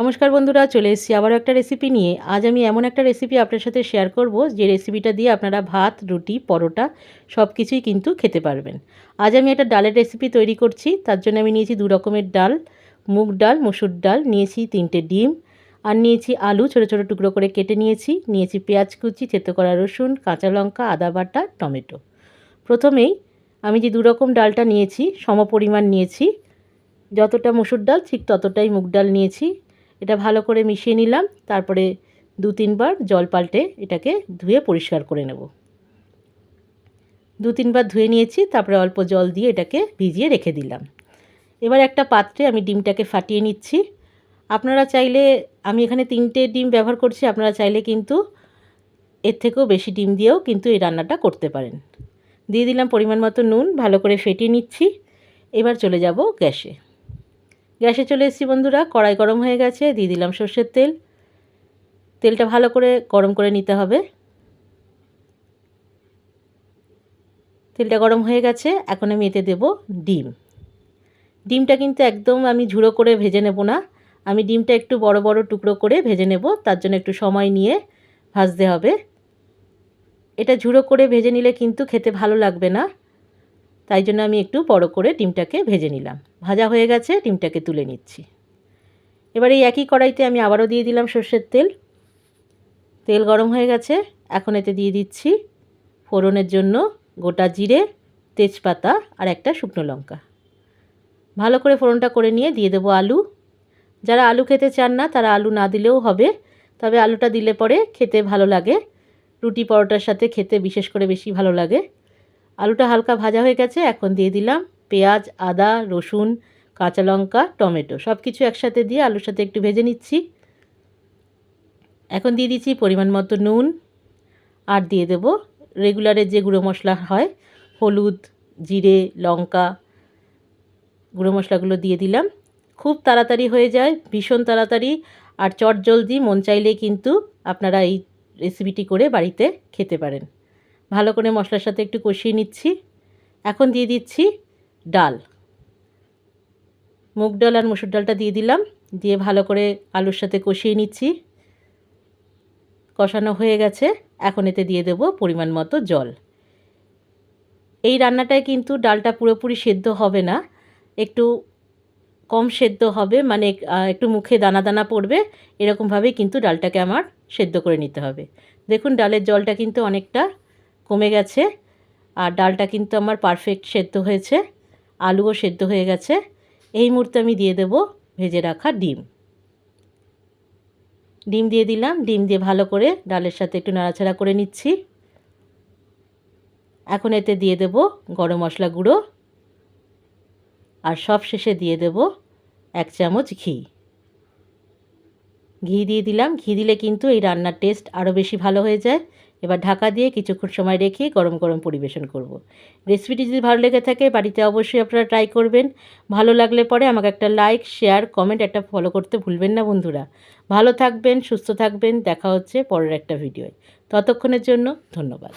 নমস্কার বন্ধুরা, চলে এসেছি আবারও একটা রেসিপি নিয়ে। আজ আমি এমন একটা রেসিপি আপনার সাথে শেয়ার করব যে রেসিপিটা দিয়ে আপনারা ভাত, রুটি, পরোটা সব কিছুই কিন্তু খেতে পারবেন। আজ আমি একটা ডালের রেসিপি তৈরি করছি। তার জন্য আমি নিয়েছি 2 রকমের ডাল, মুগ ডাল, মসুর ডাল, নিয়েছি 3টে ডিম, আর নিয়েছি আলু ছোটো ছোটো টুকরো করে কেটে নিয়েছি পেঁয়াজ কুচি, থেতো করা রসুন, কাঁচা লঙ্কা, আদা বাটা, টমেটো। প্রথমেই আমি যে 2 রকম ডালটা নিয়েছি সমপরিমাণ নিয়েছি, যতটা মসুর ডাল ঠিক ততটাই মুগ ডাল নিয়েছি। এটা ভালো করে মিশিয়ে নিলাম। তারপরে 2-3 বার জল পাল্টে এটাকে ধুয়ে পরিষ্কার করে নেব। 2-3 বার ধুয়ে নিয়েছি, তারপরে অল্প জল দিয়ে এটাকে ভিজিয়ে রেখে দিলাম। এবার একটা পাত্রে আমি ডিমটাকে ফাটিয়ে নিচ্ছি। আপনারা চাইলে, আমি এখানে 3টে ডিম ব্যবহার করছি, আপনারা চাইলে কিন্তু এর থেকেও বেশি ডিম দিয়েও কিন্তু এই রান্নাটা করতে পারেন। দিয়ে দিলাম পরিমাণ মতো নুন, ভালো করে ফেটিয়ে নিচ্ছি। এবার চলে যাব গ্যাসে। গ্যাসে চলে এসেছি বন্ধুরা। কড়াই গরম হয়ে গেছে, দিয়ে দিলাম সর্ষের তেল। তেলটা ভালো করে গরম করে নিতে হবে। তেলটা গরম হয়ে গেছে, এখন আমি এতে দেব ডিম। ডিমটা কিন্তু একদম আমি ঝুড়ো করে ভেজে নেব না, আমি ডিমটা একটু বড় বড় টুকরো করে ভেজে নেব। তার জন্য একটু সময় নিয়ে ভাজতে হবে। এটা ঝুড়ো করে ভেজে নিলে কিন্তু খেতে ভালো লাগবে না, তাই জন্য আমি একটু বড় করে ডিমটাকে ভেজে নিলাম। ভাজা হয়ে গেছে, ডিমটাকে তুলে নিচ্ছি। এবার এই একই কড়াইতে আমি আবারও দিয়ে দিলাম সর্ষের তেল। তেল গরম হয়ে গেছে, এখন এতে দিয়ে দিচ্ছি ফোড়নের জন্য গোটা জিরে, তেজপাতা আর একটা শুকনো লঙ্কা। ভালো করে ফোড়নটা করে নিয়ে দিয়ে দেবো আলু। যারা আলু খেতে চান না তারা আলু না দিলেও হবে, তবে আলুটা দিলে পরে খেতে ভালো লাগে, রুটি পরোটার সাথে খেতে বিশেষ করে বেশি ভালো লাগে। আলুটা হালকা ভাজা হয়ে গেছে, এখন দিয়ে দিলাম পেঁয়াজ, আদা, রসুন, কাঁচা লঙ্কা, টমেটো সব কিছু একসাথে দিয়ে আলুর সাথে একটু ভেজে নিচ্ছি। এখন দিয়ে দিচ্ছি পরিমাণ মতো নুন, আর দিয়ে দেব রেগুলারের যে গুঁড়ো মশলা হয়, হলুদ, জিরে, লঙ্কা, গুঁড়ো মশলাগুলো দিয়ে দিলাম। খুব তাড়াতাড়ি হয়ে যায়, ভীষণ তাড়াতাড়ি, আর চটজলদি মন চাইলেই কিন্তু আপনারা এই রেসিপিটি করে বাড়িতে খেতে পারেন। ভালো করে মশলার সাথে একটু কষিয়ে নিচ্ছি। এখন দিয়ে দিচ্ছি ডাল, মুগ ডাল আর মসুর ডালটা দিয়ে দিলাম, দিয়ে ভালো করে আলুর সাথে কষিয়ে নিচ্ছি। কষানো হয়ে গেছে, এখন এতে দিয়ে দেব পরিমাণ মতো জল। এই রান্নাটায় কিন্তু ডালটা পুরোপুরি সেদ্ধ হবে না, একটু কম সেদ্ধ হবে, মানে একটু মুখে দানা দানা পড়বে, এরকমভাবেই কিন্তু ডালটাকে আমার সেদ্ধ করে নিতে হবে। দেখুন ডালের জলটা কিন্তু অনেকটা কমে গেছে, আর ডালটা কিন্তু আমার পারফেক্ট সেদ্ধ হয়েছে, আলুও সেদ্ধ হয়ে গেছে। এই মুহূর্তে আমি দিয়ে দেব ভেজে রাখা ডিম। ডিম দিয়ে দিলাম, ডিম দিয়ে ভালো করে ডালের সাথে একটু নাড়াচাড়া করে নিচ্ছি। এখন এতে দিয়ে দেব গরম মশলা গুঁড়ো, আর সব শেষে দিয়ে দেব 1 চামচ ঘি। ঘি দিয়ে দিলাম, ঘি দিলে কিন্তু এই রান্নার টেস্ট আরও বেশি ভালো হয়ে যায়। এবার ঢাকা দিয়ে কিছুক্ষণ সময় রেখে গরম গরম পরিবেশন করব। রেসিপিটি যদি ভালো লেগে থাকে বাড়িতে অবশ্যই আপনারা ট্রাই করবেন। ভালো লাগলে পরে আমাকে একটা লাইক, শেয়ার, কমেন্ট, একটা ফলো করতে ভুলবেন না বন্ধুরা। ভালো থাকবেন, সুস্থ থাকবেন, দেখা হচ্ছে পরের একটা ভিডিওয়। ততক্ষণের জন্য ধন্যবাদ।